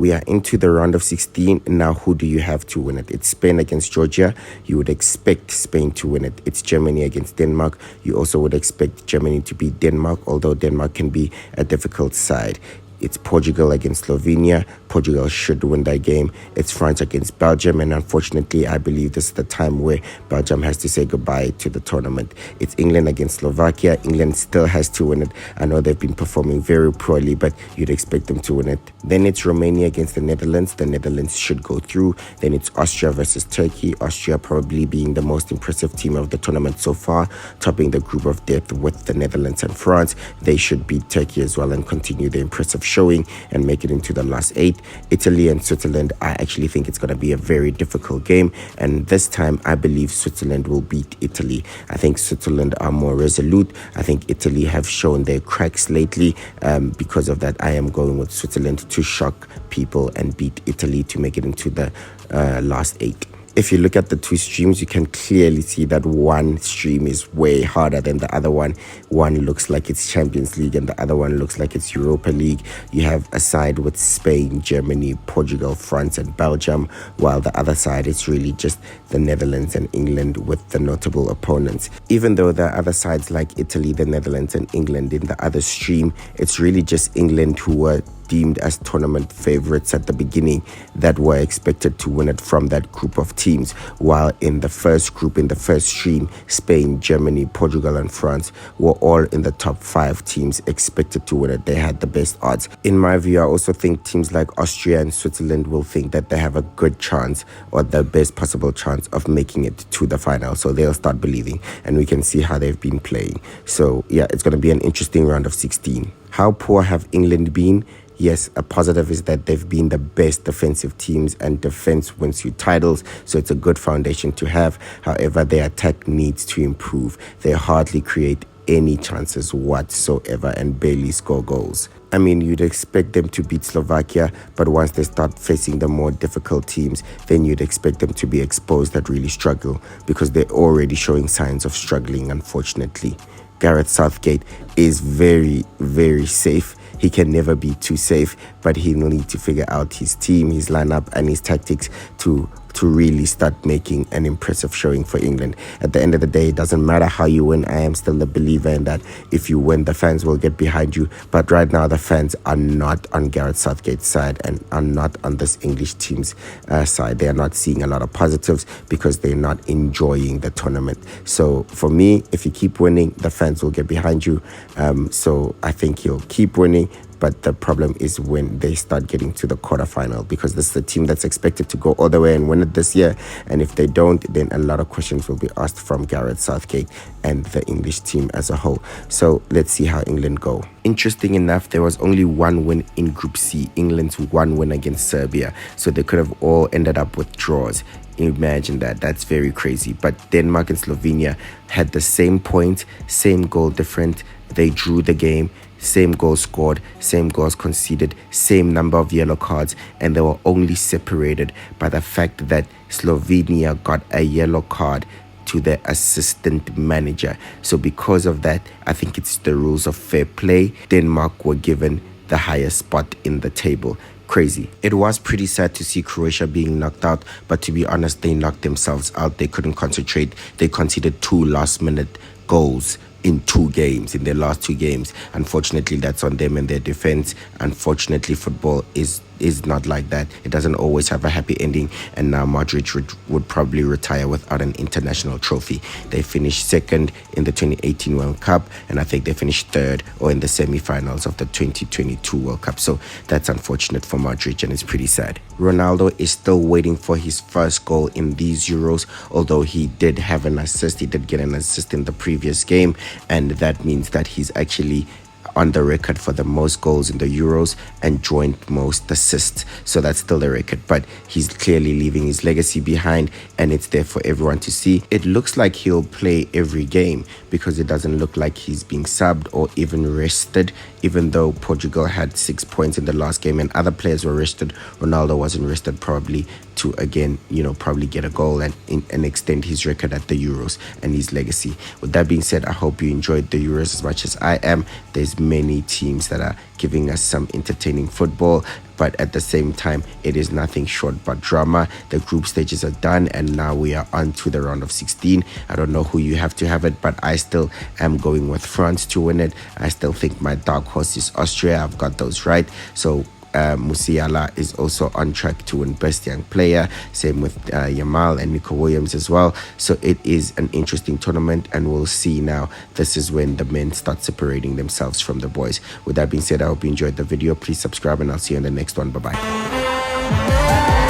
We are into the round of 16. Now, who do you have to win it? It's Spain against Georgia. You would expect Spain to win it. It's Germany against Denmark. You also would expect Germany to beat Denmark, although Denmark can be a difficult side. It's Portugal against Slovenia. Portugal should win that game. It's France against Belgium, and unfortunately, I believe this is the time where Belgium has to say goodbye to the tournament. It's England against Slovakia. England still has to win it. I know they've been performing very poorly, but you'd expect them to win it. Then it's Romania against the Netherlands. The Netherlands should go through. Then it's Austria versus Turkey. Austria probably being the most impressive team of the tournament so far, topping the group of death with the Netherlands and France. They should beat Turkey as well and continue the impressive showing and make it into the last 8. Italy and Switzerland, I actually think it's going to be a very difficult game, and this time I believe Switzerland will beat Italy. I think Switzerland are more resolute. I think Italy have shown their cracks lately. Because of that, I am going with Switzerland to shock people and beat Italy to make it into the last 8. If you look at the two streams, you can clearly see that one stream is way harder than the other one. One looks like it's Champions League and the other one looks like it's Europa League. You have a side with Spain, Germany, Portugal, France and Belgium, while the other side is really just the Netherlands and England with the notable opponents. Even though there are other sides like Italy, the Netherlands and England in the other stream, it's really just England who were deemed as tournament favorites at the beginning that were expected to win it from that group of teams, while in the first group, in the first stream, Spain, Germany, Portugal and France were all in the top 5 teams expected to win it. They had the best odds. In my view, I also think teams like Austria and Switzerland will think that they have a good chance or the best possible chance of making it to the final, so they'll start believing, and we can see how they've been playing. So yeah, it's going to be an interesting round of 16. How poor have England been? Yes, a positive is that they've been the best defensive teams and defense wins you titles, so it's a good foundation to have. However, their attack needs to improve. They hardly create any chances whatsoever and barely score goals. I mean, you'd expect them to beat Slovakia, but once they start facing the more difficult teams, then you'd expect them to be exposed that really struggle, because they're already showing signs of struggling, unfortunately. Gareth Southgate is very, very safe. He can never be too safe, but he'll need to figure out his team, his lineup and his tactics to really start making an impressive showing for England. At the end of the day, it doesn't matter how you win. I am still a believer in that. If you win, the fans will get behind you. But right now, the fans are not on Gareth Southgate's side and are not on this English team's side. They are not seeing a lot of positives because they're not enjoying the tournament. So for me, if you keep winning, the fans will get behind you. So I think he'll keep winning. But the problem is when they start getting to the quarterfinal, because this is the team that's expected to go all the way and win it this year. And if they don't, then a lot of questions will be asked from Gareth Southgate and the English team as a whole. So let's see how England go. Interesting enough, there was only one win in Group C, England's one win against Serbia. So they could have all ended up with draws. Imagine that. That's very crazy. But Denmark and Slovenia had the same point, same goal difference. They drew the game, same goals scored, same goals conceded, same number of yellow cards, and they were only separated by the fact that Slovenia got a yellow card to their assistant manager. So because of that, I think it's the rules of fair play. Denmark were given the highest spot in the table. Crazy. It was pretty sad to see Croatia being knocked out, but to be honest, they knocked themselves out. They couldn't concentrate. They conceded 2 last-minute goals in 2 games, in their last 2 games. Unfortunately, that's on them and their defense. Unfortunately, football is not like that. It doesn't always have a happy ending, and now Modric would probably retire without an international trophy. They finished 2nd in the 2018 World Cup, and I think they finished 3rd or in the semi-finals of the 2022 World Cup. So that's unfortunate for Modric, and it's pretty sad. Ronaldo is still waiting for his first goal in these Euros, although he did have an assist. He did get an assist in the previous game, and that means that he's actually on the record for the most goals in the Euros and joint most assists. So that's still the record, but he's clearly leaving his legacy behind, and it's there for everyone to see. It looks like he'll play every game because it doesn't look like he's being subbed or even rested, even though Portugal had 6 points in the last game and other players were rested. Ronaldo wasn't rested, probably to again, probably get a goal and extend his record at the Euros and his legacy. With that being said, I hope you enjoyed the Euros as much as I am. There's many teams that are giving us some entertaining football. but at the same time, it is nothing short but drama. The group stages are done, and now we are on to the round of 16. I don't know who you have to have it, but I still am going with France to win it. I still think my dark horse is Austria. I've got those right. So Musiala is also on track to win Best Young Player. Same with Yamal and Nico Williams as well. So it is an interesting tournament, and we'll see now. This is when the men start separating themselves from the boys. With that being said, I hope you enjoyed the video. Please subscribe, and I'll see you in the next one. Bye-bye.